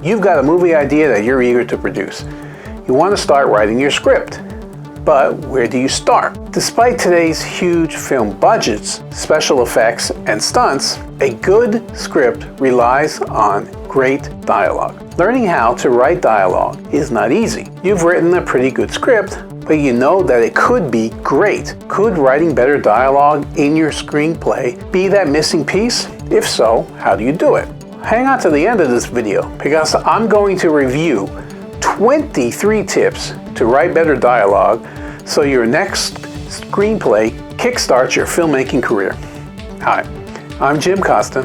You've got a movie idea that you're eager to produce. You want to start writing your script. But where do you start? Despite today's huge film budgets, special effects, and stunts, a good script relies on great dialogue. Learning how to write dialogue is not easy. You've written a pretty good script, but you know that it could be great. Could writing better dialogue in your screenplay be that missing piece? If so, how do you do it? Hang on to the end of this video because I'm going to review 23 tips to write better dialogue so your next screenplay kickstarts your filmmaking career. Hi, I'm Jim Costa.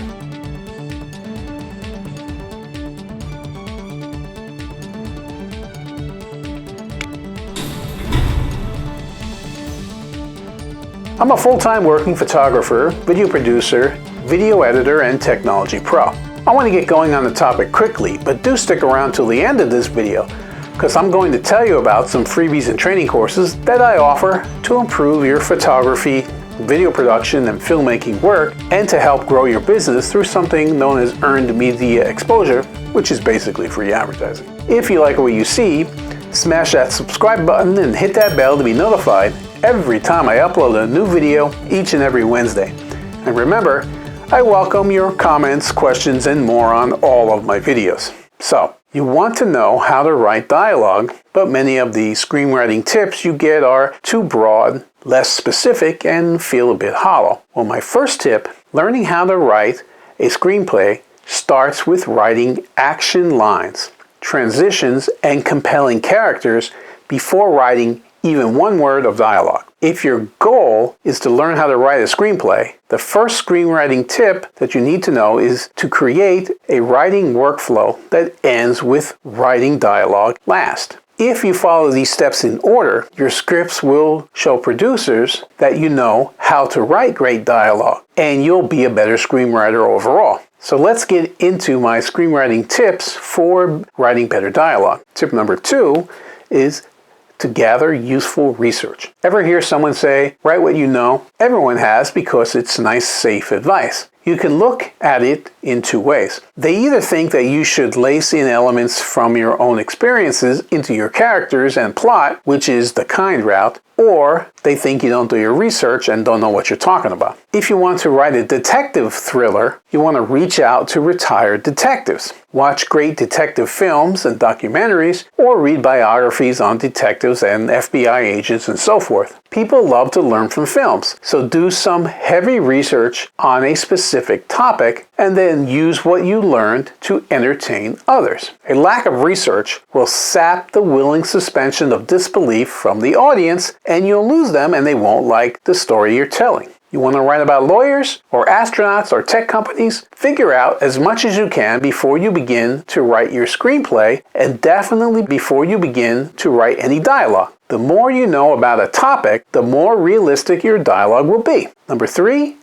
I'm a full-time working photographer, video producer, video editor, and technology pro. I want to get going on the topic quickly, but do stick around till the end of this video, because I'm going to tell you about some freebies and training courses that I offer to improve your photography, video production, and filmmaking work, and to help grow your business through something known as earned media exposure, which is basically free advertising. If you like what you see, smash that subscribe button and hit that bell to be notified every time I upload a new video each and every Wednesday. And remember, I welcome your comments, questions, and more on all of my videos. So, you want to know how to write dialogue, but many of the screenwriting tips you get are too broad, less specific, and feel a bit hollow. Well, my first tip, learning how to write a screenplay, starts with writing action lines, transitions, and compelling characters before writing even one word of dialogue. If your goal is to learn how to write a screenplay, the first screenwriting tip that you need to know is to create a writing workflow that ends with writing dialogue last. If you follow these steps in order, your scripts will show producers that you know how to write great dialogue, and you'll be a better screenwriter overall. So let's get into my screenwriting tips for writing better dialogue. Tip number 2 is to gather useful research. Ever hear someone say, write what you know? Everyone has, because it's nice, safe advice. You can look at it in two ways. They either think that you should lace in elements from your own experiences into your characters and plot, which is the kind route, or they think you don't do your research and don't know what you're talking about. If you want to write a detective thriller, you want to reach out to retired detectives. Watch great detective films and documentaries, or read biographies on detectives and FBI agents and so forth. People love to learn from films, so do some heavy research on a specific topic and then use what you learned to entertain others. A lack of research will sap the willing suspension of disbelief from the audience, and you'll lose them and they won't like the story you're telling. You want to write about lawyers or astronauts or tech companies? Figure out as much as you can before you begin to write your screenplay, and definitely before you begin to write any dialogue. The more you know about a topic, the more realistic your dialogue will be. Number 3,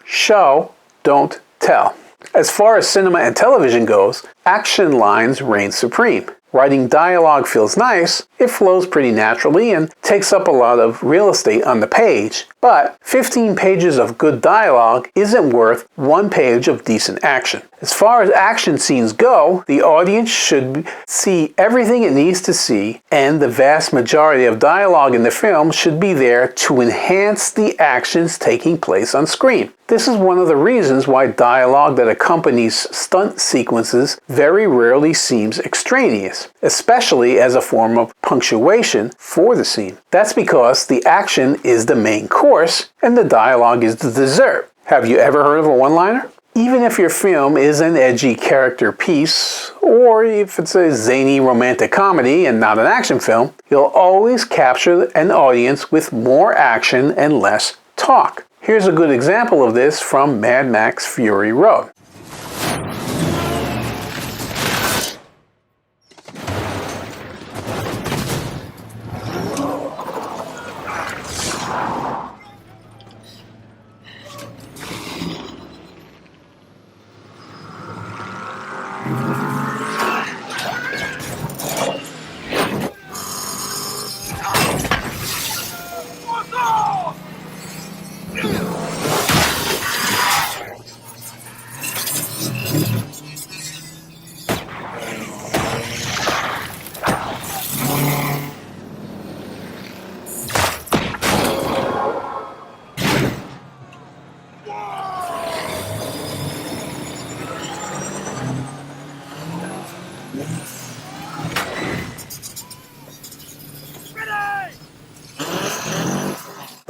show, don't tell. As far as cinema and television goes, action lines reign supreme. Writing dialogue feels nice, it flows pretty naturally and takes up a lot of real estate on the page, but 15 pages of good dialogue isn't worth 1 page of decent action. As far as action scenes go, the audience should see everything it needs to see, and the vast majority of dialogue in the film should be there to enhance the actions taking place on screen. This is one of the reasons why dialogue that accompanies stunt sequences very rarely seems extraneous, especially as a form of punctuation for the scene. That's because the action is the main course and the dialogue is the dessert. Have you ever heard of a one-liner? Even if your film is an edgy character piece, or if it's a zany romantic comedy and not an action film, you'll always capture an audience with more action and less talk. Here's a good example of this from Mad Max Fury Road.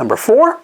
Number 4,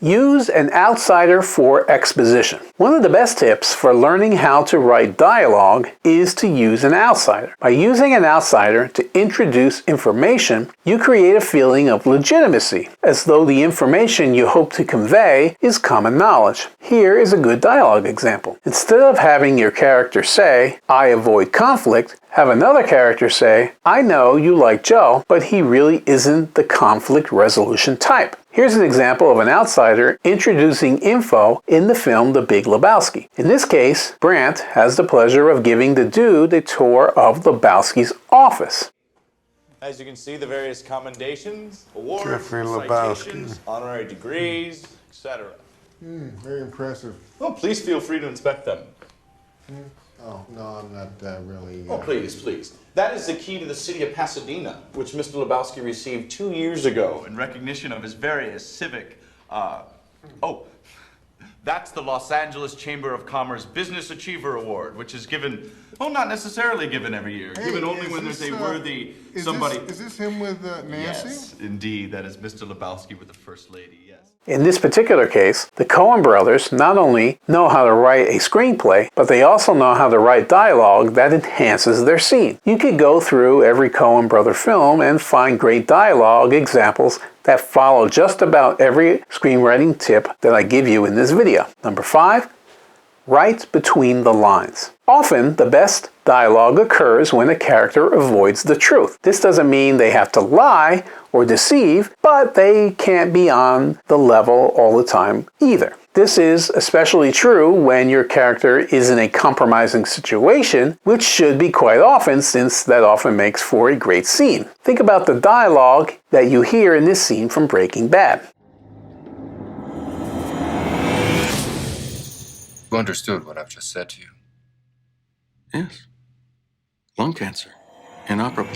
use an outsider for exposition. One of the best tips for learning how to write dialogue is to use an outsider. By using an outsider to introduce information, you create a feeling of legitimacy, as though the information you hope to convey is common knowledge. Here is a good dialogue example. Instead of having your character say, "I avoid conflict," have another character say, "I know you like Joe, but he really isn't the conflict resolution type." Here's an example of an outsider introducing info in the film The Big Lebowski. In this case, Brandt has the pleasure of giving the dude a tour of Lebowski's office. As you can see, the various commendations, awards, Jeffrey citations, honorary degrees, etc. Very impressive. Oh, please feel free to inspect them. Oh, no, I'm not really... Oh, please, please. That is the key to the city of Pasadena, which Mr. Lebowski received 2 years ago in recognition of his various civic, that's the Los Angeles Chamber of Commerce Business Achiever Award, which is given, well, not necessarily given every year, given only when there's a worthy somebody. Is this him with Nancy? Yes, indeed, that is Mr. Lebowski with the First Lady, yes. In this particular case, the Coen brothers not only know how to write a screenplay, but they also know how to write dialogue that enhances their scene. You could go through every Coen brother film and find great dialogue examples that follow just about every screenwriting tip that I give you in this video. Number 5, write between the lines. Often, the best dialogue occurs when a character avoids the truth. This doesn't mean they have to lie or deceive, but they can't be on the level all the time either. This is especially true when your character is in a compromising situation, which should be quite often, since that often makes for a great scene. Think about the dialogue that you hear in this scene from Breaking Bad. You understood what I've just said to you? Yes. Lung cancer. Inoperable.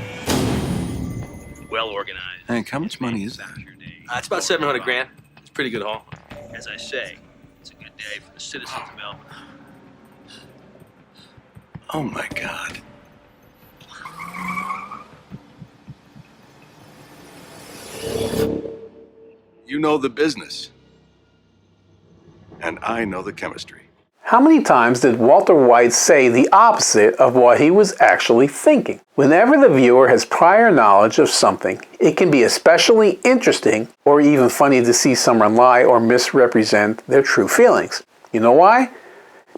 Well organized. Hank, how much money is that? It's about 700 grand. It's a pretty good haul. As I say, it's a good day for the citizens of Melbourne. Oh my God. You know the business. And I know the chemistry. How many times did Walter White say the opposite of what he was actually thinking? Whenever the viewer has prior knowledge of something, it can be especially interesting or even funny to see someone lie or misrepresent their true feelings. You know why?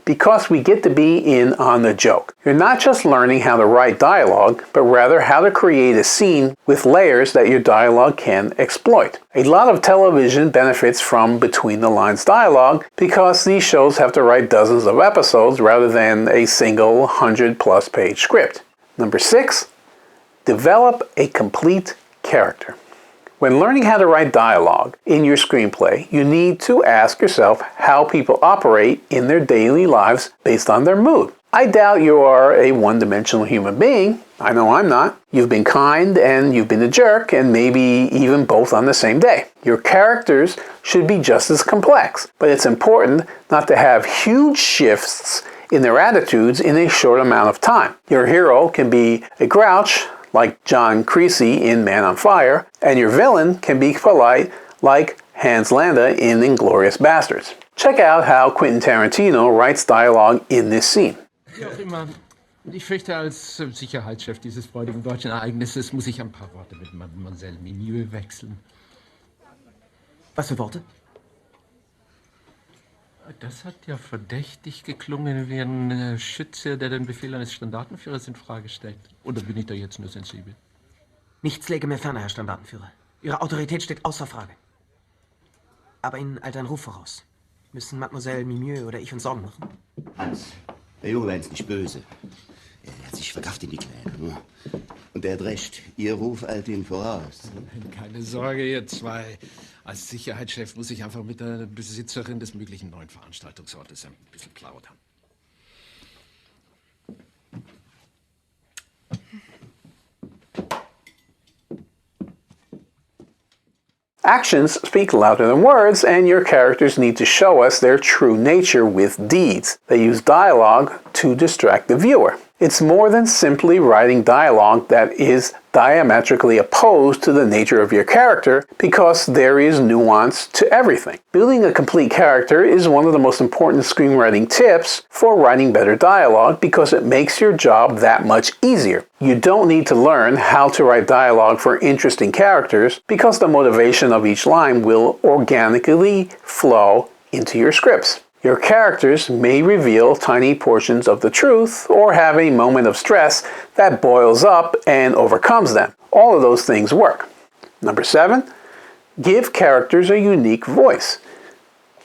Because we get to be in on the joke. You're not just learning how to write dialogue, but rather how to create a scene with layers that your dialogue can exploit. A lot of television benefits from between the lines dialogue because these shows have to write dozens of episodes rather than a single 100+ page script. Number 6, develop a complete character. When learning how to write dialogue in your screenplay, you need to ask yourself how people operate in their daily lives based on their mood. I doubt you are a one-dimensional human being. I know I'm not. You've been kind and you've been a jerk, and maybe even both on the same day. Your characters should be just as complex, but it's important not to have huge shifts in their attitudes in a short amount of time. Your hero can be a grouch, like John Creasy in Man on Fire, and your villain can be polite like Hans Landa in Inglourious Basterds. Check out how Quentin Tarantino writes dialogue in this scene. Wie auch immer. Ich fürchte, als Sicherheitschef dieses freudigen deutschen Ereignisses muss ich ein paar Worte mit Mademoiselle Mimieux wechseln. Was für Worte? Das hat ja verdächtig geklungen wie ein Schütze, der den Befehl eines Standartenführers in Frage stellt. Oder bin ich da jetzt nur sensibel? Nichts läge mir ferner, Herr Standartenführer. Ihre Autorität steht außer Frage. Aber Ihnen eilt ein Ruf voraus. Müssen Mademoiselle Mimieux oder ich uns Sorgen machen? Hans, der Junge war jetzt nicht böse. Er hat sich verkauft in die Kleine. Und er hat recht. Ihr Ruf eilt ihm voraus. Keine Sorge, ihr zwei. Als Sicherheitschef muss ich einfach mit der Besitzerin des möglichen neuen Veranstaltungsortes ein bisschen plaudern. Actions speak louder than words, and your characters need to show us their true nature with deeds. They use dialogue to distract the viewer. It's more than simply writing dialogue that is diametrically opposed to the nature of your character, because there is nuance to everything. Building a complete character is one of the most important screenwriting tips for writing better dialogue, because it makes your job that much easier. You don't need to learn how to write dialogue for interesting characters, because the motivation of each line will organically flow into your scripts. Your characters may reveal tiny portions of the truth or have a moment of stress that boils up and overcomes them. All of those things work. Number 7, give characters a unique voice.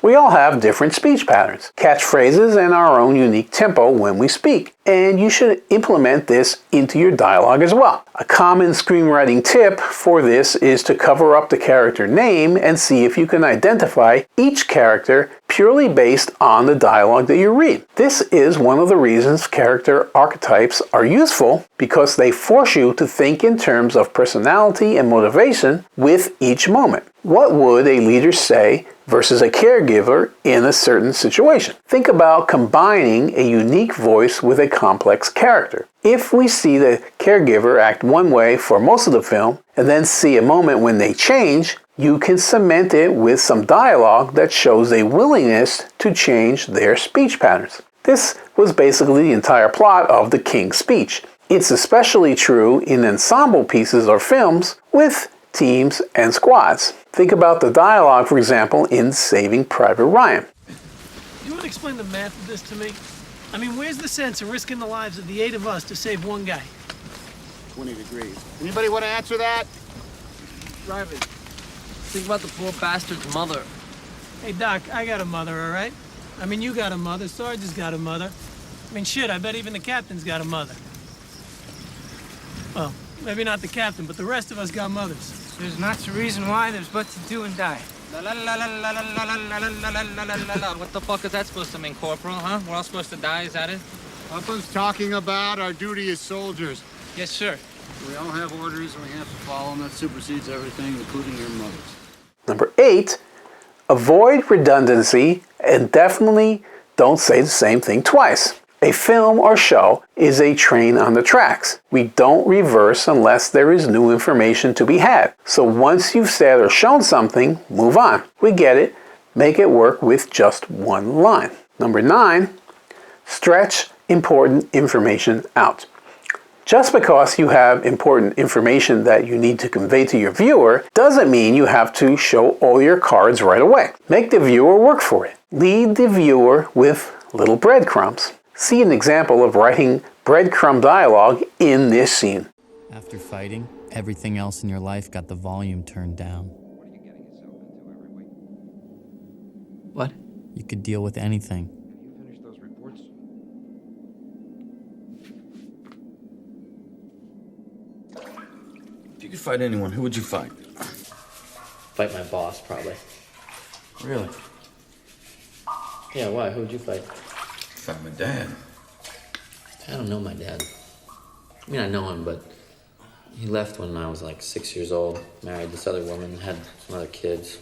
We all have different speech patterns, catchphrases, and our own unique tempo when we speak, and you should implement this into your dialogue as well. A common screenwriting tip for this is to cover up the character name and see if you can identify each character purely based on the dialogue that you read. This is one of the reasons character archetypes are useful, because they force you to think in terms of personality and motivation with each moment. What would a leader say versus a caregiver in a certain situation? Think about combining a unique voice with a complex character. If we see the caregiver act one way for most of the film, and then see a moment when they change, you can cement it with some dialogue that shows a willingness to change their speech patterns. This was basically the entire plot of The King's Speech. It's especially true in ensemble pieces or films with teams and squads. Think about the dialogue, for example, in Saving Private Ryan. You want to explain the math of this to me? I mean, where's the sense of risking the lives of the 8 of us to save one guy? 20 degrees. Anybody want to answer that? Drive it. Think about the poor bastard's mother. Hey, Doc, I got a mother, all right? I mean, you got a mother, Sarge has got a mother. I mean, shit, I bet even the captain's got a mother. Well, maybe not the captain, but the rest of us got mothers. There's not a reason why, there's but to do and die. What the fuck is that supposed to mean, Corporal, huh? We're all supposed to die, is that it? Papa's talking about our duty as soldiers. Yes, sir. We all have orders and we have to follow them. That supersedes everything, including your mother's. Number 8, avoid redundancy and definitely don't say the same thing twice. A film or show is a train on the tracks. We don't reverse unless there is new information to be had. So once you've said or shown something, move on. We get it. Make it work with just one line. Number 9, stretch important information out. Just because you have important information that you need to convey to your viewer doesn't mean you have to show all your cards right away. Make the viewer work for it. Lead the viewer with little breadcrumbs. See an example of writing breadcrumb dialogue in this scene. After fighting, everything else in your life got the volume turned down. What? You could deal with anything. You finished those reports? If you could fight anyone, who would you fight? Fight my boss, probably. Really? Yeah, why? Who would you fight? Fight my dad. I don't know my dad. I mean, I know him, but he left when I was like 6 years old, married this other woman, had some other kids.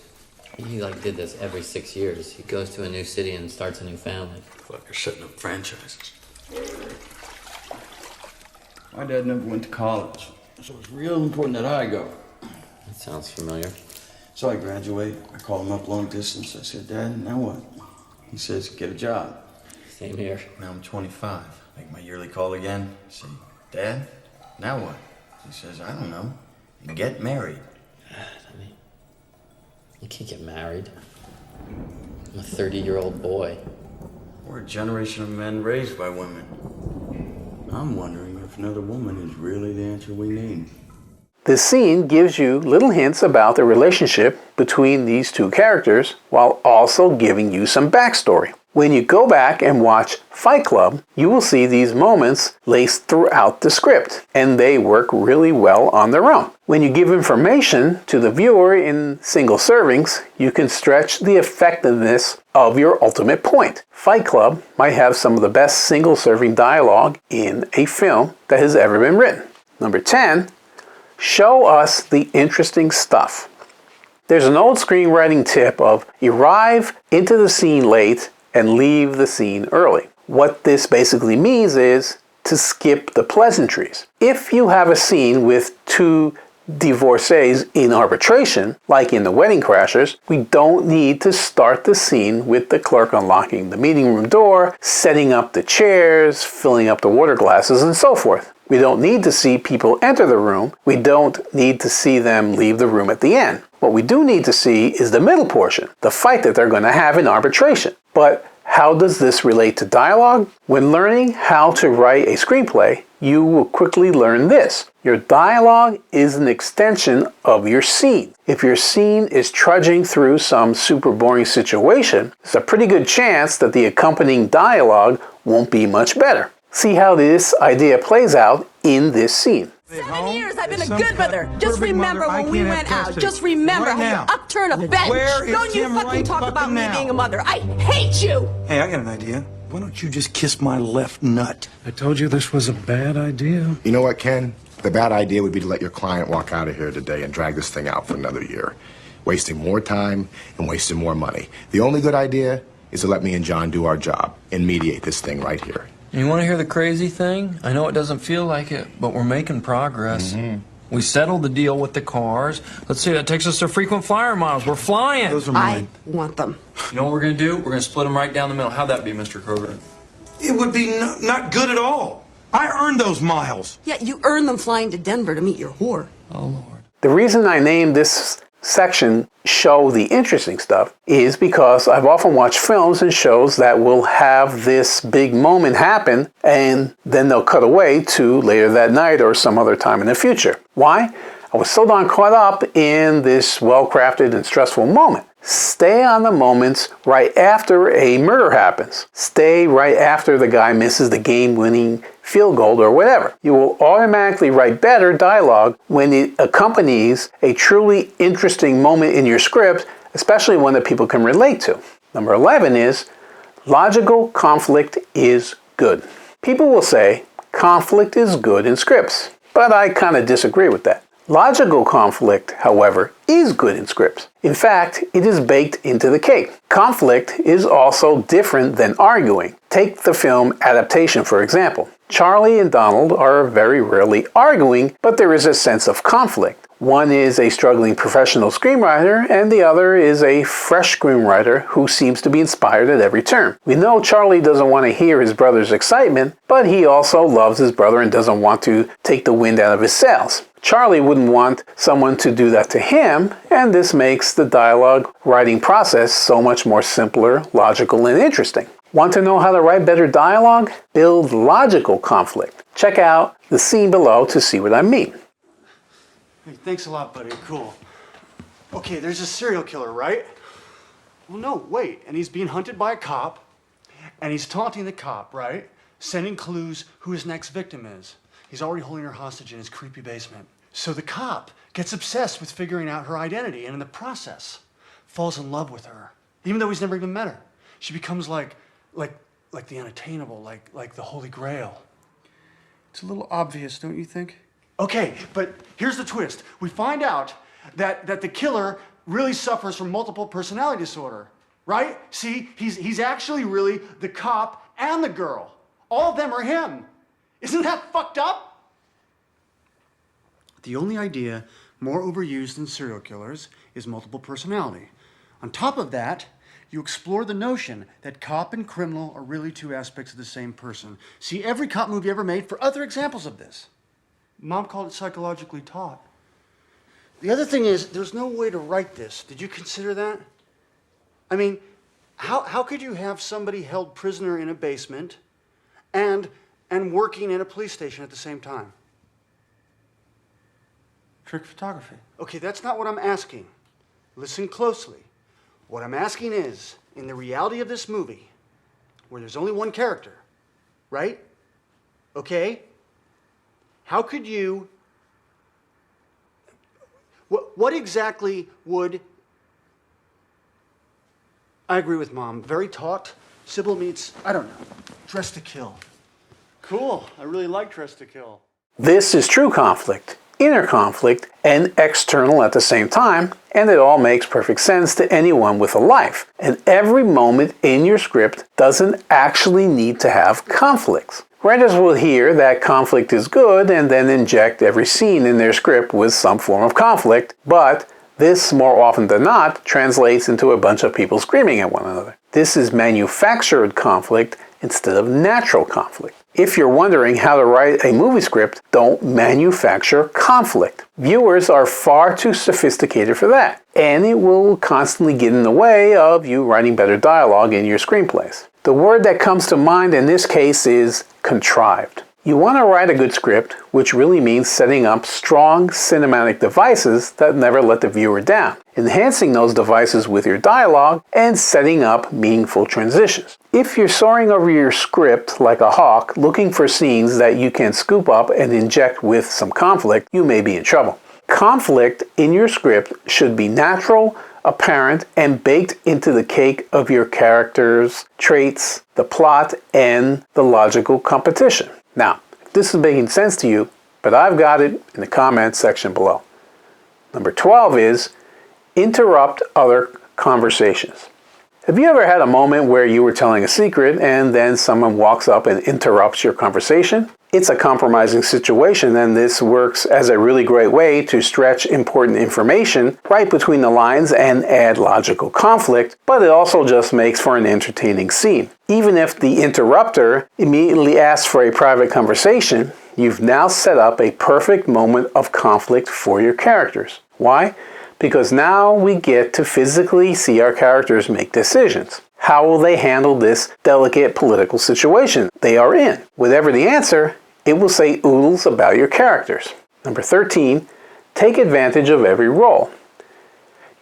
He like did this every 6 years. He goes to a new city and starts a new family. Fucker setting up franchises. My dad never went to college, so it's real important that I go. That sounds familiar. So I graduate, I call him up long distance. I said, Dad, now what? He says, get a job. Same here. Now I'm 25. Make my yearly call again. Say, Dad, now what? He says, I don't know. Get married. I mean, you can't get married. I'm a 30-year-old boy. We're a generation of men raised by women. I'm wondering if another woman is really the answer we need. This scene gives you little hints about the relationship between these two characters while also giving you some backstory. When you go back and watch Fight Club, you will see these moments laced throughout the script, and they work really well on their own. When you give information to the viewer in single servings, you can stretch the effectiveness of your ultimate point. Fight Club might have some of the best single-serving dialogue in a film that has ever been written. Number 10, show us the interesting stuff. There's an old screenwriting tip of arrive into the scene late and leave the scene early. What this basically means is to skip the pleasantries. If you have a scene with two divorcees in arbitration, like in The Wedding Crashers, we don't need to start the scene with the clerk unlocking the meeting room door, setting up the chairs, filling up the water glasses, and so forth. We don't need to see people enter the room. We don't need to see them leave the room at the end. What we do need to see is the middle portion, the fight that they're going to have in arbitration. But how does this relate to dialogue? When learning how to write a screenplay, you will quickly learn this. Your dialogue is an extension of your scene. If your scene is trudging through some super boring situation, there's a pretty good chance that the accompanying dialogue won't be much better. See how this idea plays out in this scene. 7 years I've been a good mother. Just remember when we went out. Just remember how you upturn a bench. Don't you fucking talk about me being a mother. I hate you. Hey, I got an idea. Why don't you just kiss my left nut? I told you this was a bad idea. You know what, Ken? The bad idea would be to let your client walk out of here today and drag this thing out for another year, wasting more time and wasting more money. The only good idea is to let me and John do our job and mediate this thing right here. You want to hear the crazy thing? I know it doesn't feel like it, but we're making progress. We settled the deal with the cars. Let's see, that takes us to frequent flyer miles. We're flying. Those are mine. I want them. You know what we're going to do? We're going to split them right down the middle. How'd that be, Mr. Kroger? It would be not good at all. I earned those miles. Yeah, you earned them flying to Denver to meet your whore. Oh, Lord. The reason I named this section Show the Interesting Stuff is because I've often watched films and shows that will have this big moment happen and then they'll cut away to later that night or some other time in the future. Why? I was so darn caught up in this well-crafted and stressful moment. Stay on the moments right after a murder happens. Stay right after the guy misses the game-winning field goal or whatever. You will automatically write better dialogue when it accompanies a truly interesting moment in your script, especially one that people can relate to. Number 11 is logical conflict is good. People will say conflict is good in scripts, but I kind of disagree with that. Logical conflict, however, is good in scripts. In fact, it is baked into the cake. Conflict is also different than arguing. Take the film Adaptation, for example. Charlie and Donald are very rarely arguing, but there is a sense of conflict. One is a struggling professional screenwriter, and the other is a fresh screenwriter who seems to be inspired at every turn. We know Charlie doesn't want to hear his brother's excitement, but he also loves his brother and doesn't want to take the wind out of his sails. Charlie wouldn't want someone to do that to him, and this makes the dialogue writing process so much more simpler, logical, and interesting. Want to know how to write better dialogue? Build logical conflict. Check out the scene below to see what I mean. Hey, thanks a lot, buddy. Cool. Okay, there's a serial killer, right? Well, no, wait. And he's being hunted by a cop, and he's taunting the cop, right? Sending clues who his next victim is. He's already holding her hostage in his creepy basement. So the cop gets obsessed with figuring out her identity, and in the process, falls in love with her, even though he's never even met her. She becomes like the unattainable, like the Holy Grail. It's a little obvious, don't you think? Okay, but here's the twist. We find out that the killer really suffers from multiple personality disorder, right? See, he's actually really the cop and the girl. All of them are him. Isn't that fucked up? The only idea more overused than serial killers is multiple personality. On top of that, you explore the notion that cop and criminal are really two aspects of the same person. See every cop movie ever made for other examples of this. Mom called it psychologically taught. The other thing is, there's no way to write this. Did you consider that? I mean, how could you have somebody held prisoner in a basement and working in a police station at the same time? Trick photography. Okay, that's not what I'm asking. Listen closely. What I'm asking is, in the reality of this movie, where there's only one character, right? Okay? How could you... What exactly would... I agree with Mom. Very taut. Sybil meets, I don't know, Dress to Kill. Cool. I really like Dress to Kill. This is true conflict. inner conflict and external at the same time, and it all makes perfect sense to anyone with a life. And every moment in your script doesn't actually need to have conflicts. Writers will hear that conflict is good and then inject every scene in their script with some form of conflict, but this, more often than not, translates into a bunch of people screaming at one another. This is manufactured conflict instead of natural conflict. If you're wondering how to write a movie script, don't manufacture conflict. Viewers are far too sophisticated for that, and it will constantly get in the way of you writing better dialogue in your screenplays. The word that comes to mind in this case is contrived. You want to write a good script, which really means setting up strong cinematic devices that never let the viewer down, enhancing those devices with your dialogue, and setting up meaningful transitions. If you're soaring over your script like a hawk, looking for scenes that you can scoop up and inject with some conflict, you may be in trouble. Conflict in your script should be natural, apparent, and baked into the cake of your characters' traits, the plot, and the logical competition. Now, if this is making sense to you, but I've got it in the comments section below. Number 12 is interrupt other conversations. Have you ever had a moment where you were telling a secret and then someone walks up and interrupts your conversation? It's a compromising situation, and this works as a really great way to stretch important information right between the lines and add logical conflict, but it also just makes for an entertaining scene. Even if the interrupter immediately asks for a private conversation, you've now set up a perfect moment of conflict for your characters. Why? Because now we get to physically see our characters make decisions. How will they handle this delicate political situation they are in? Whatever the answer, it will say oodles about your characters. Number 13, take advantage of every role.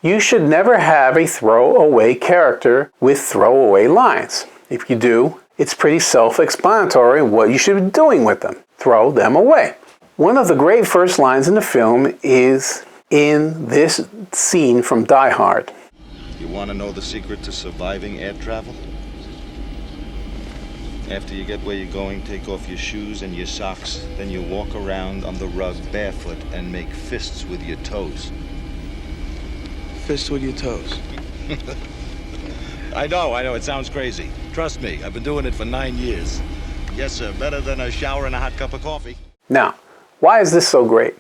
You should never have a throwaway character with throwaway lines. If you do, it's pretty self-explanatory what you should be doing with them. Throw them away. One of the great first lines in the film is in this scene from Die Hard. You want to know the secret to surviving air travel? After you get where you're going, take off your shoes and your socks. Then you walk around on the rug barefoot and make fists with your toes. Fists with your toes? I know, it sounds crazy. Trust me, I've been doing it for 9 years. Yes, sir, better than a shower and a hot cup of coffee. Now, why is this so great?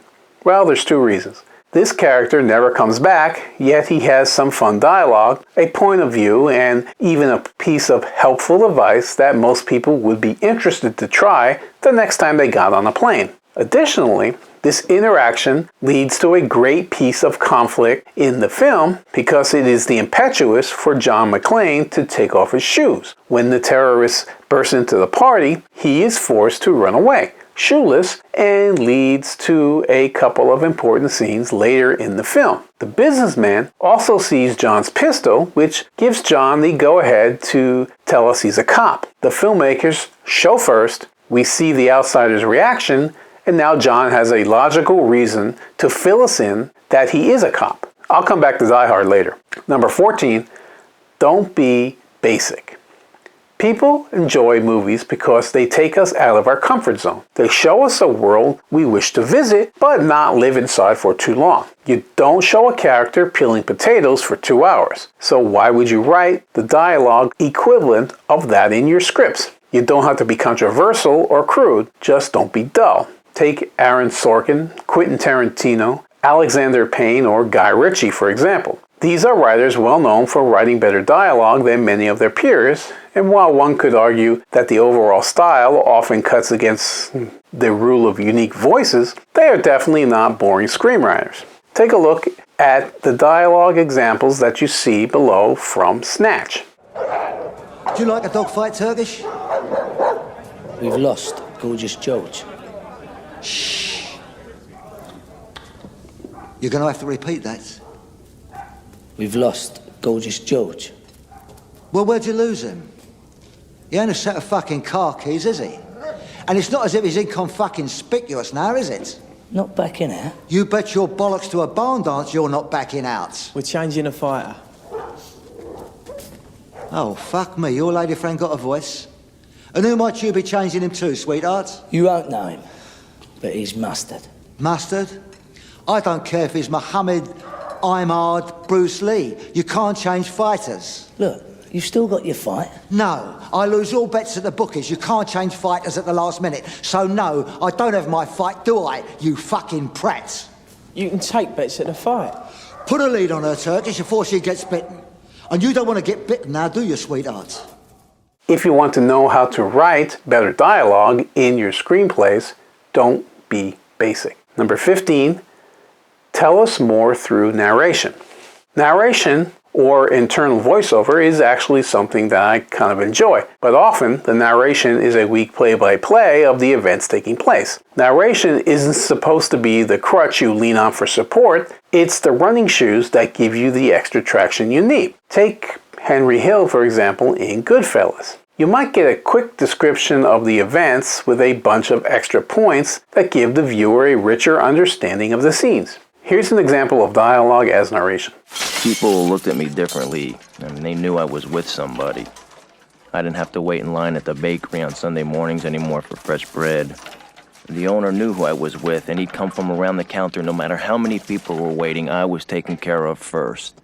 Well, there's two reasons. This character never comes back, yet he has some fun dialogue, a point of view, and even a piece of helpful advice that most people would be interested to try the next time they got on a plane. Additionally, this interaction leads to a great piece of conflict in the film because it is the impetus for John McClane to take off his shoes. When the terrorists burst into the party, he is forced to run away, shoeless, and leads to a couple of important scenes later in the film. The businessman also sees John's pistol, which gives John the go-ahead to tell us he's a cop. The filmmakers show first, we see the outsider's reaction, and now John has a logical reason to fill us in that he is a cop. I'll come back to Die Hard later. Number 14, don't be basic. People enjoy movies because they take us out of our comfort zone. They show us a world we wish to visit, but not live inside for too long. You don't show a character peeling potatoes for 2 hours. So why would you write the dialogue equivalent of that in your scripts? You don't have to be controversial or crude, just don't be dull. Take Aaron Sorkin, Quentin Tarantino, Alexander Payne, or Guy Ritchie, for example. These are writers well known for writing better dialogue than many of their peers, and while one could argue that the overall style often cuts against the rule of unique voices, they are definitely not boring screenwriters. Take a look at the dialogue examples that you see below from Snatch. Do you like a dogfight, Turkish? We've lost Gorgeous George. Shh. You're going to have to repeat that. We've lost Gorgeous George. Well, where'd you lose him? He ain't a set of fucking car keys, is he? And it's not as if he's inconspicuous now, is it? Not backing out? You bet your bollocks to a barn dance you're not backing out. We're changing a fighter. Oh, fuck me, your lady friend got a voice. And who might you be changing him to, sweetheart? You won't know him, but he's mustard. Mustard? I don't care if he's Muhammad, Imard, Bruce Lee. You can't change fighters. Look, you still got your fight? No, I lose all bets at the bookies. You can't change fighters at the last minute. So no, I don't have my fight, do I, you fucking prat? You can take bets at the fight. Put a lead on her, Turkish, before she gets bitten. And you don't want to get bitten now, do you, sweetheart? If you want to know how to write better dialogue in your screenplays, don't be basic. Number 15, tell us more through narration. Narration, or internal voiceover, is actually something that I kind of enjoy, but often the narration is a weak play-by-play of the events taking place. Narration isn't supposed to be the crutch you lean on for support, it's the running shoes that give you the extra traction you need. Take Henry Hill, for example, in Goodfellas. You might get a quick description of the events with a bunch of extra points that give the viewer a richer understanding of the scenes. Here's an example of dialogue as narration. People looked at me differently, and they knew I was with somebody. I didn't have to wait in line at the bakery on Sunday mornings anymore for fresh bread. The owner knew who I was with, and he'd come from around the counter no matter how many people were waiting. I was taken care of first.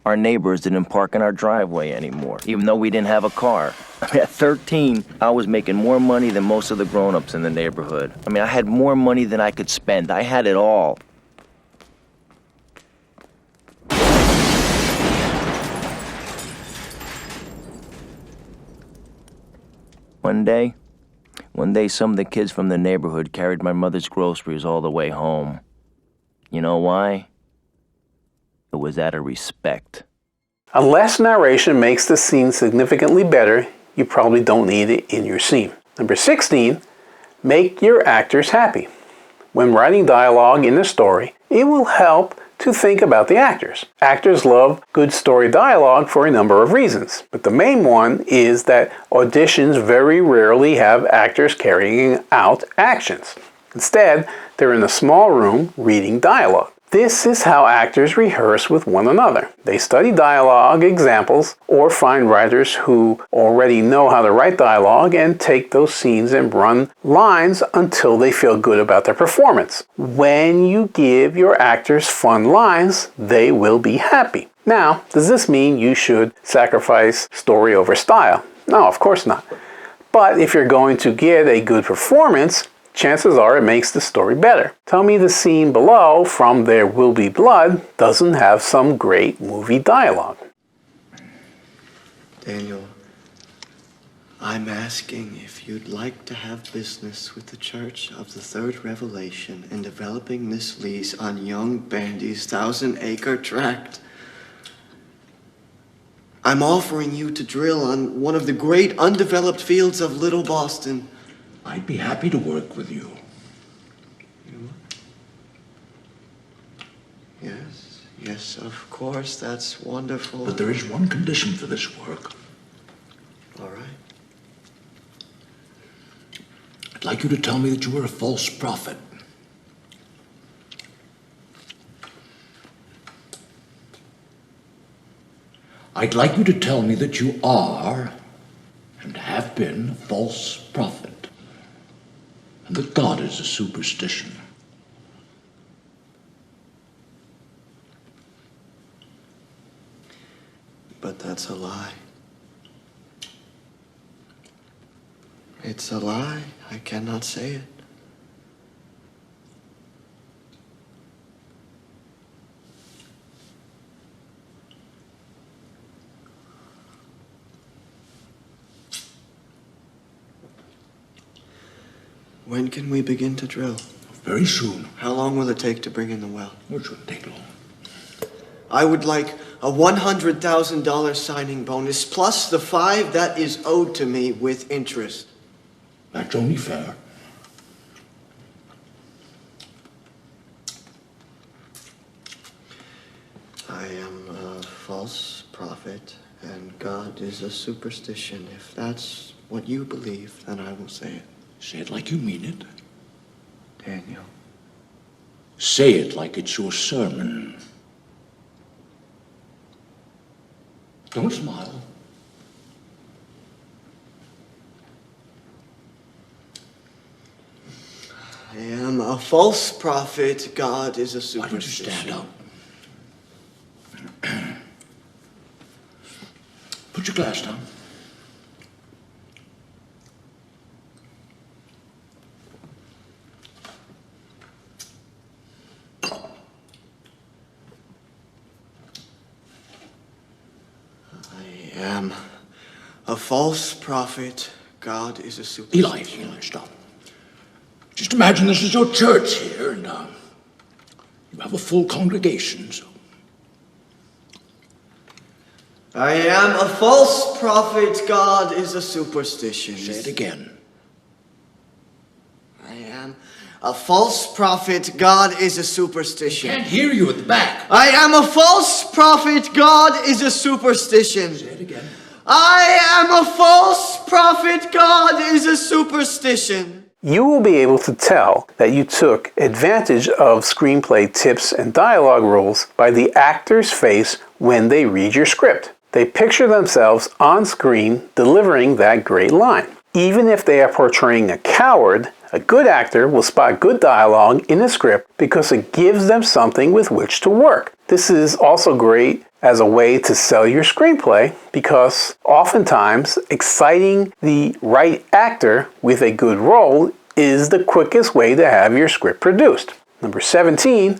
Our neighbors didn't park in our driveway anymore, even though we didn't have a car. At 13, I was making more money than most of the grown-ups in the neighborhood. I had more money than I could spend. I had it all. One day some of the kids from the neighborhood carried my mother's groceries all the way home. You know why? It was out of respect. Unless narration makes the scene significantly better, you probably don't need it in your scene. Number 16, make your actors happy. When writing dialogue in a story, it will help to think about the actors. Actors love good story dialogue for a number of reasons, but the main one is that auditions very rarely have actors carrying out actions. Instead, they're in a small room reading dialogue. This is how actors rehearse with one another. They study dialogue examples or find writers who already know how to write dialogue and take those scenes and run lines until they feel good about their performance. When you give your actors fun lines, they will be happy. Now, does this mean you should sacrifice story over style? No, of course not. But if you're going to get a good performance, chances are it makes the story better. Tell me the scene below from There Will Be Blood doesn't have some great movie dialogue. Daniel, I'm asking if you'd like to have business with the Church of the Third Revelation in developing this lease on young Bandy's 1,000-acre tract. I'm offering you to drill on one of the great undeveloped fields of Little Boston. I'd be happy to work with you. Yes, of course, that's wonderful. But there is one condition for this work. All right. I'd like you to tell me that you were a false prophet. I'd like you to tell me that you are and have been a false prophet, and that God is a superstition. But that's a lie. It's a lie. I cannot say it. When can we begin to drill? Very soon. How long will it take to bring in the well? It shouldn't take long. I would like a $100,000 signing bonus plus the $5 that is owed to me with interest. That's only fair. I am a false prophet, and God is a superstition. If that's what you believe, then I will say it. Say it like you mean it. Daniel. Say it like it's your sermon. Don't smile. I am a false prophet. God is a superstition. Why don't you stand up? Put your glass down. I am a false prophet. God is a superstition. Eli, stop. Just imagine this is your church here, and you have a full congregation, so... I am a false prophet. God is a superstition. Say it again. I am a false prophet. God is a superstition. I can't hear you at the back. I am a false prophet. God is a superstition. Say it again. I am a false prophet. God is a superstition. You will be able to tell that you took advantage of screenplay tips and dialogue rules by the actor's face when they read your script. They picture themselves on screen delivering that great line. Even if they are portraying a coward, a good actor will spot good dialogue in a script because it gives them something with which to work. This is also great as a way to sell your screenplay because oftentimes exciting the right actor with a good role is the quickest way to have your script produced. Number 17,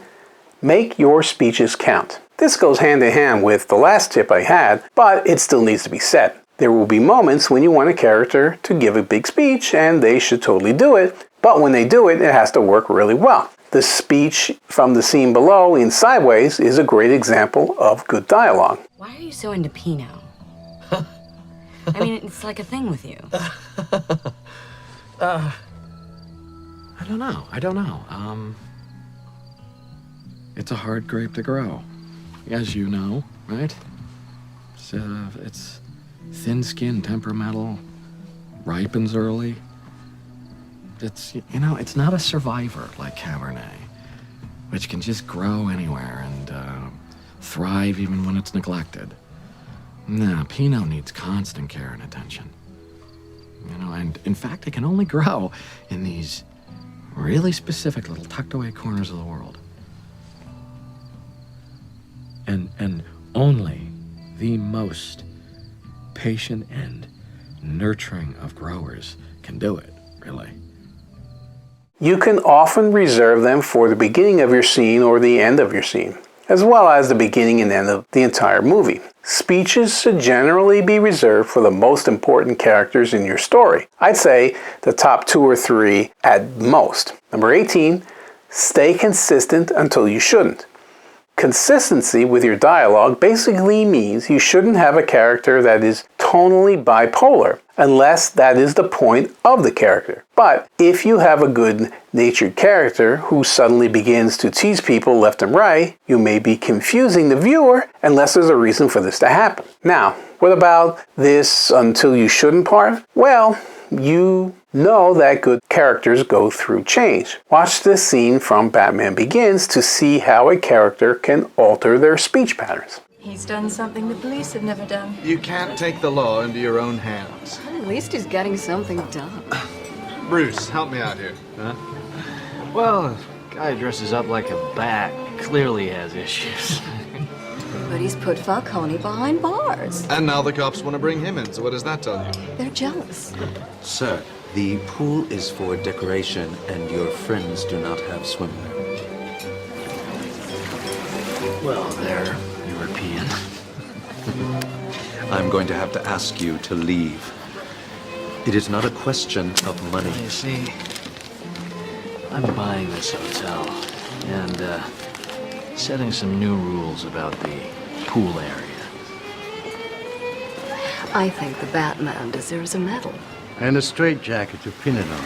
make your speeches count. This goes hand in hand with the last tip I had, but it still needs to be said. There will be moments when you want a character to give a big speech and they should totally do it, but when they do it, it has to work really well. The speech from the scene below in Sideways is a great example of good dialogue. Why are you so into Pinot? I mean, it's like a thing with you. I don't know. It's a hard grape to grow, as you know, right? It's thin-skinned, temperamental, ripens early. It's not a survivor like Cabernet, which can just grow anywhere and thrive even when it's neglected. No, Pinot needs constant care and attention. And in fact, it can only grow in these really specific little tucked away corners of the world. And only the most patient and nurturing of growers can do it, really. You can often reserve them for the beginning of your scene or the end of your scene, as well as the beginning and end of the entire movie. Speeches should generally be reserved for the most important characters in your story. I'd say the top 2 or 3 at most. Number 18, stay consistent until you shouldn't. Consistency with your dialogue basically means you shouldn't have a character that is tonally bipolar, unless that is the point of the character. But if you have a good-natured character who suddenly begins to tease people left and right, you may be confusing the viewer unless there's a reason for this to happen. Now, what about this until you shouldn't part? Well, you know that good characters go through change. Watch this scene from Batman Begins to see how a character can alter their speech patterns. He's done something the police have never done. You can't take the law into your own hands. At least he's getting something done. Bruce, help me out here. Huh? Well, guy dresses up like a bat clearly has issues. But he's put Falcone behind bars. And now the cops want to bring him in, so what does that tell you? They're jealous. Sir, the pool is for decoration and your friends do not have swimwear. Well, they're European. I'm going to have to ask you to leave. It is not a question of money. You see, I'm buying this hotel and setting some new rules about the pool area. I think the Batman deserves a medal. And a straitjacket to pin it on.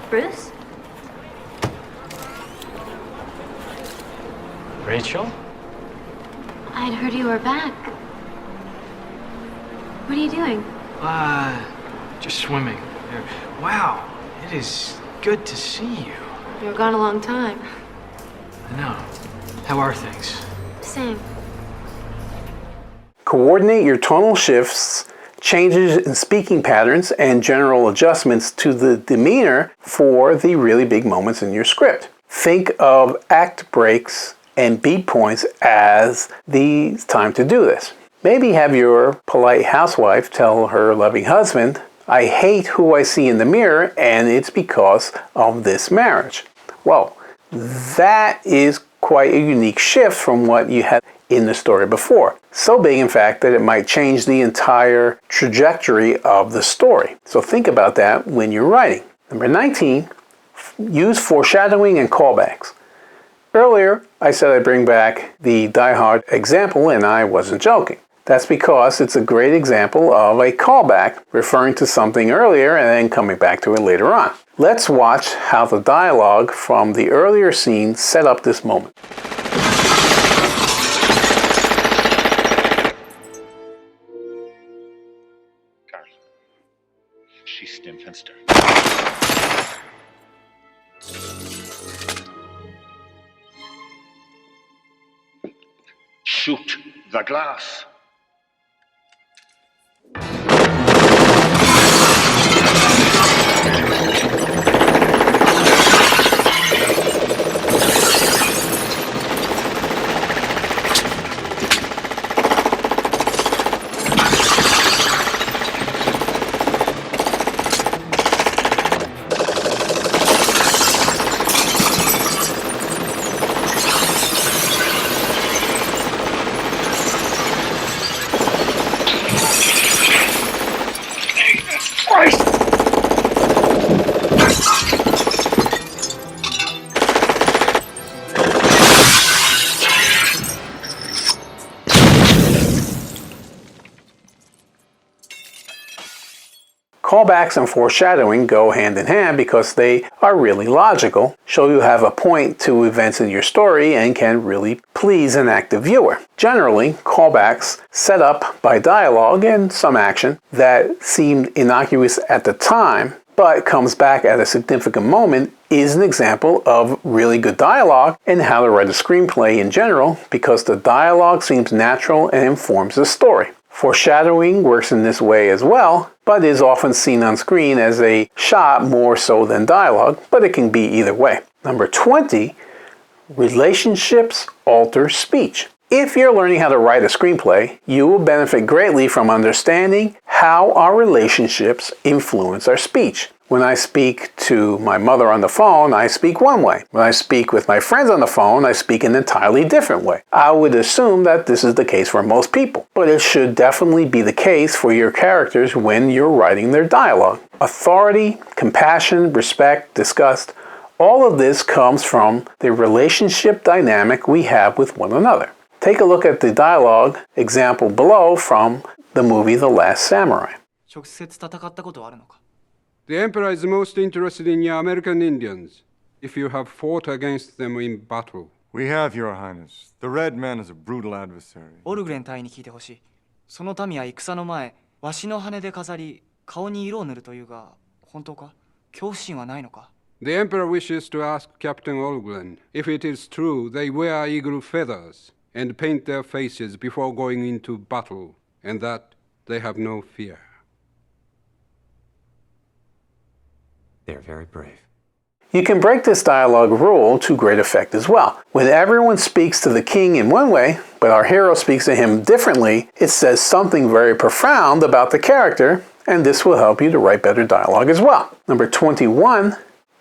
Bruce? Rachel? I'd heard you were back. What are you doing? Just swimming. Wow, it is good to see you. You were gone a long time. I know. How are things? Same. Coordinate your tonal shifts, changes in speaking patterns, and general adjustments to the demeanor for the really big moments in your script. Think of act breaks and beat points as the time to do this. Maybe have your polite housewife tell her loving husband, "I hate who I see in the mirror, and it's because of this marriage." Well, that is quite a unique shift from what you had in the story before. So big, in fact, that it might change the entire trajectory of the story. So think about that when you're writing. Number 19, use foreshadowing and callbacks. Earlier, I said I'd bring back the Die Hard example, and I wasn't joking. That's because it's a great example of a callback, referring to something earlier and then coming back to it later on. Let's watch how the dialogue from the earlier scene set up this moment. Karl, schieß dem Fenster. Shoot the glass. Callbacks and foreshadowing go hand in hand because they are really logical, show you have a point to events in your story, and can really please an active viewer. Generally, callbacks set up by dialogue and some action that seemed innocuous at the time but comes back at a significant moment is an example of really good dialogue and how to write a screenplay in general, because the dialogue seems natural and informs the story. Foreshadowing works in this way as well, but is often seen on screen as a shot more so than dialogue, but it can be either way. Number 20, relationships alter speech. If you're learning how to write a screenplay, you will benefit greatly from understanding how our relationships influence our speech. When I speak to my mother on the phone, I speak one way. When I speak with my friends on the phone, I speak an entirely different way. I would assume that this is the case for most people, but it should definitely be the case for your characters when you're writing their dialogue. Authority, compassion, respect, disgust, all of this comes from the relationship dynamic we have with one another. Take a look at the dialogue example below from the movie The Last Samurai. The Emperor is most interested in your American Indians, if you have fought against them in battle. We have, Your Highness. The Red Man is a brutal adversary. オルグレン隊に聞いてほしい。その民は戦の前、わしの羽で飾り、顔に色を塗るというが、本当か？恐怖心はないのか？ The Emperor wishes to ask Captain Olgren if it is true they wear eagle feathers and paint their faces before going into battle, and that they have no fear. They're very brave. You can break this dialogue rule to great effect as well. When everyone speaks to the king in one way, but our hero speaks to him differently, it says something very profound about the character, and this will help you to write better dialogue as well. Number 21,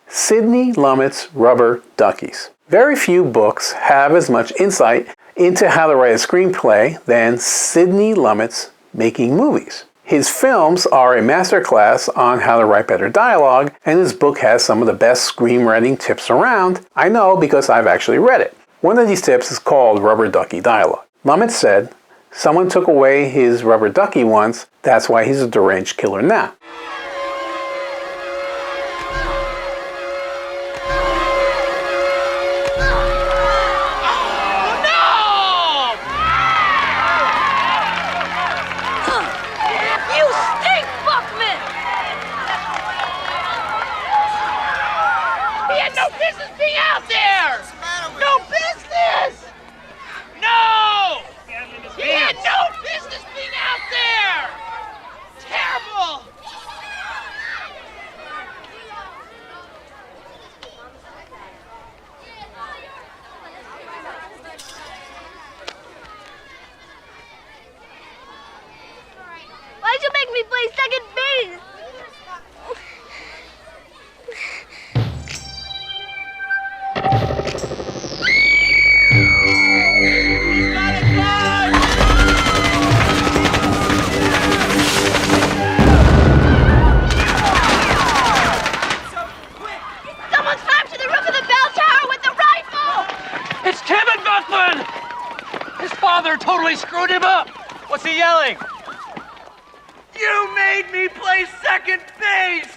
Sidney Lumet's Rubber Duckies. Very few books have as much insight into how to write a screenplay than Sidney Lumet's Making Movies. His films are a masterclass on how to write better dialogue, and his book has some of the best screenwriting tips around. I know because I've actually read it. One of these tips is called Rubber Ducky Dialogue. Lumet said, "Someone took away his rubber ducky once, that's why he's a deranged killer now." No! He had no business me play second base! Someone's climbed to the roof of the bell tower with the rifle! It's Kevin Buckland! His father totally screwed him up! What's he yelling? You made me play second base!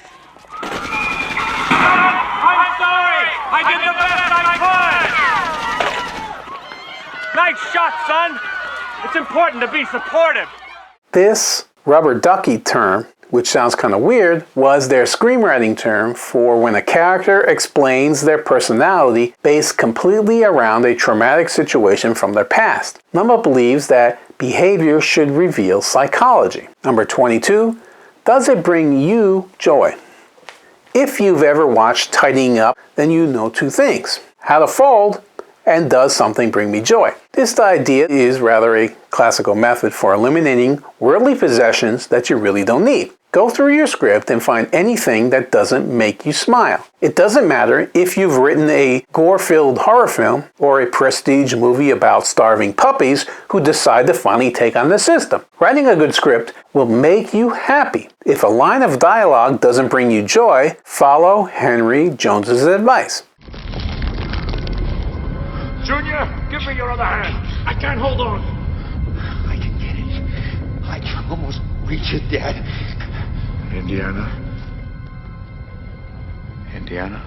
I'm sorry! I did the best I could! Nice shot, son! It's important to be supportive. This rubber ducky term, which sounds kind of weird, was their screenwriting term for when a character explains their personality based completely around a traumatic situation from their past. Lumet believes that behavior should reveal psychology. Number 22, does it bring you joy? If you've ever watched Tidying Up, then you know two things: how to fold, and does something bring me joy? This idea is rather a classical method for eliminating worldly possessions that you really don't need. Go through your script and find anything that doesn't make you smile. It doesn't matter if you've written a gore-filled horror film or a prestige movie about starving puppies who decide to finally take on the system. Writing a good script will make you happy. If a line of dialogue doesn't bring you joy, follow Henry Jones's advice. Junior, give me your other hand. I can't hold on. I can get it. I can almost reach it, Dad. Indiana? Indiana?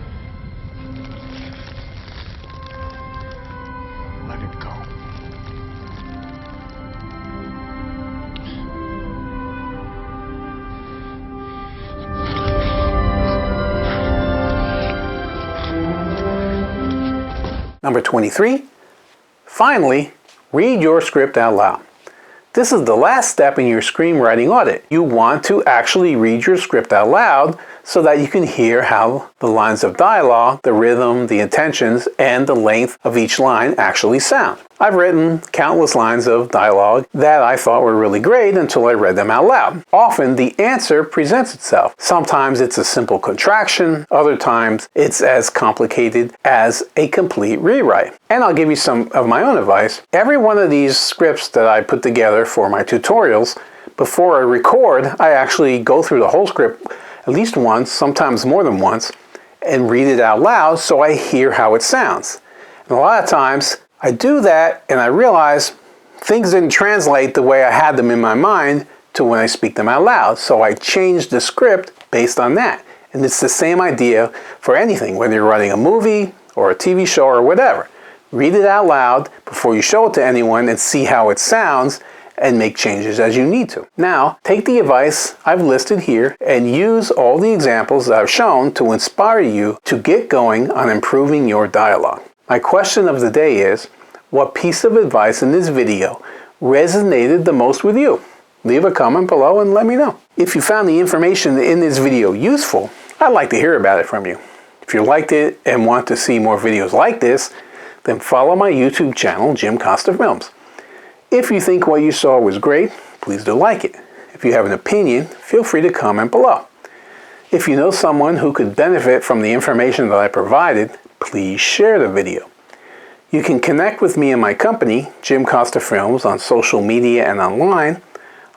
Let it go. Number 23, finally, read your script out loud. This is the last step in your screenwriting audit. You want to actually read your script out loud so that you can hear how the lines of dialogue, the rhythm, the intentions, and the length of each line actually sound. I've written countless lines of dialogue that I thought were really great until I read them out loud. Often the answer presents itself. Sometimes it's a simple contraction, other times it's as complicated as a complete rewrite. And I'll give you some of my own advice. Every one of these scripts that I put together for my tutorials, before I record, I actually go through the whole script at least once, sometimes more than once, and read it out loud so I hear how it sounds. And a lot of times I do that and I realize things didn't translate the way I had them in my mind to when I speak them out loud. So I changed the script based on that. And it's the same idea for anything, whether you're writing a movie or a TV show or whatever. Read it out loud before you show it to anyone and see how it sounds, and make changes as you need to. Now, take the advice I've listed here and use all the examples that I've shown to inspire you to get going on improving your dialogue. My question of the day is, what piece of advice in this video resonated the most with you? Leave a comment below and let me know. If you found the information in this video useful, I'd like to hear about it from you. If you liked it and want to see more videos like this, then follow my YouTube channel, Jim Costa Films. If you think what you saw was great, please do like it. If you have an opinion, feel free to comment below. If you know someone who could benefit from the information that I provided, please share the video. You can connect with me and my company, Jim Costa Films, on social media and online,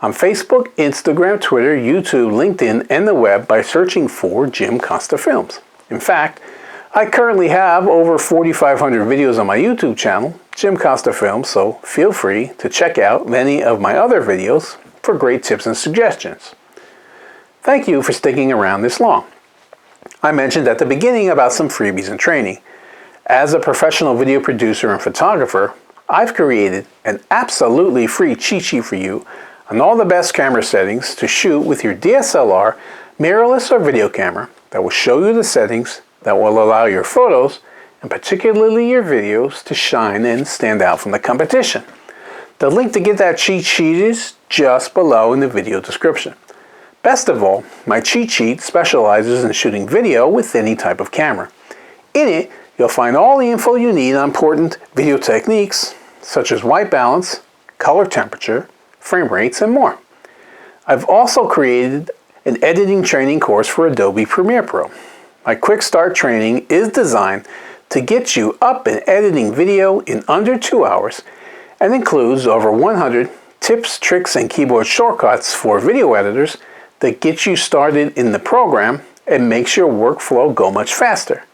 on Facebook, Instagram, Twitter, YouTube, LinkedIn, and the web by searching for Jim Costa Films. In fact, I currently have over 4,500 videos on my YouTube channel, Jim Costa Films, so feel free to check out many of my other videos for great tips and suggestions. Thank you for sticking around this long. I mentioned at the beginning about some freebies and training. As a professional video producer and photographer, I've created an absolutely free cheat sheet for you on all the best camera settings to shoot with your DSLR, mirrorless, or video camera that will show you the settings that will allow your photos, and particularly your videos, to shine and stand out from the competition. The link to get that cheat sheet is just below in the video description. Best of all, my cheat sheet specializes in shooting video with any type of camera. In it, you'll find all the info you need on important video techniques, such as white balance, color temperature, frame rates, and more. I've also created an editing training course for Adobe Premiere Pro. My Quick Start training is designed to get you up and editing video in under 2 hours and includes over 100 tips, tricks, and keyboard shortcuts for video editors that get you started in the program and makes your workflow go much faster.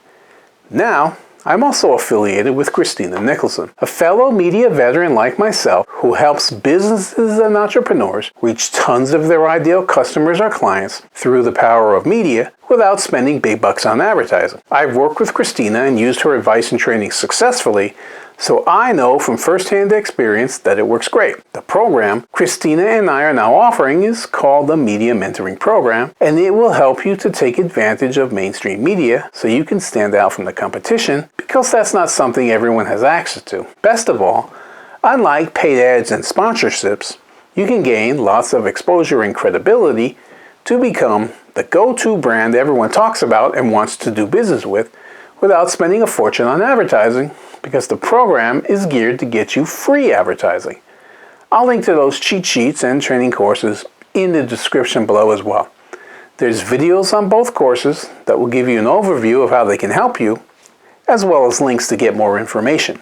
Now, I'm also affiliated with Christina Nicholson, a fellow media veteran like myself who helps businesses and entrepreneurs reach tons of their ideal customers or clients through the power of media without spending big bucks on advertising. I've worked with Christina and used her advice and training successfully, so I know from first-hand experience that it works great. The program Christina and I are now offering is called the Media Mentoring Program, and it will help you to take advantage of mainstream media so you can stand out from the competition, because that's not something everyone has access to. Best of all, unlike paid ads and sponsorships, you can gain lots of exposure and credibility to become the go-to brand everyone talks about and wants to do business with without spending a fortune on advertising, because the program is geared to get you free advertising. I'll link to those cheat sheets and training courses in the description below as well. There's videos on both courses that will give you an overview of how they can help you, as well as links to get more information.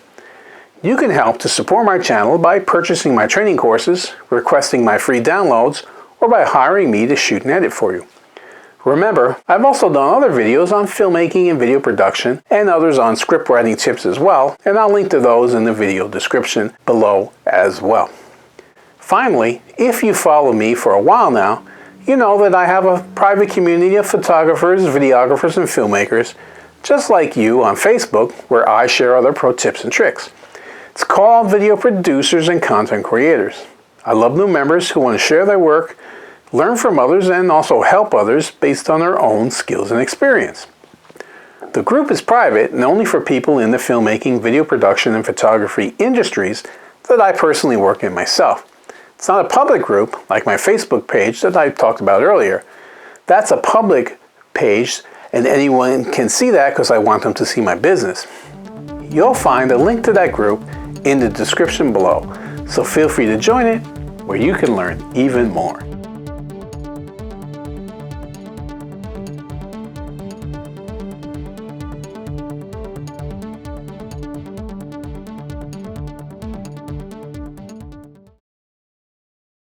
You can help to support my channel by purchasing my training courses, requesting my free downloads, or by hiring me to shoot and edit for you. Remember, I've also done other videos on filmmaking and video production, and others on script writing tips as well, and I'll link to those in the video description below as well. Finally, if you follow me for a while now, you know that I have a private community of photographers, videographers, and filmmakers, just like you, on Facebook, where I share other pro tips and tricks. It's called Video Producers and Content Creators. I love new members who want to share their work, learn from others, and also help others based on their own skills and experience. The group is private and only for people in the filmmaking, video production, and photography industries that I personally work in myself. It's not a public group like my Facebook page that I talked about earlier. That's a public page and anyone can see that because I want them to see my business. You'll find a link to that group in the description below, so feel free to join it where you can learn even more.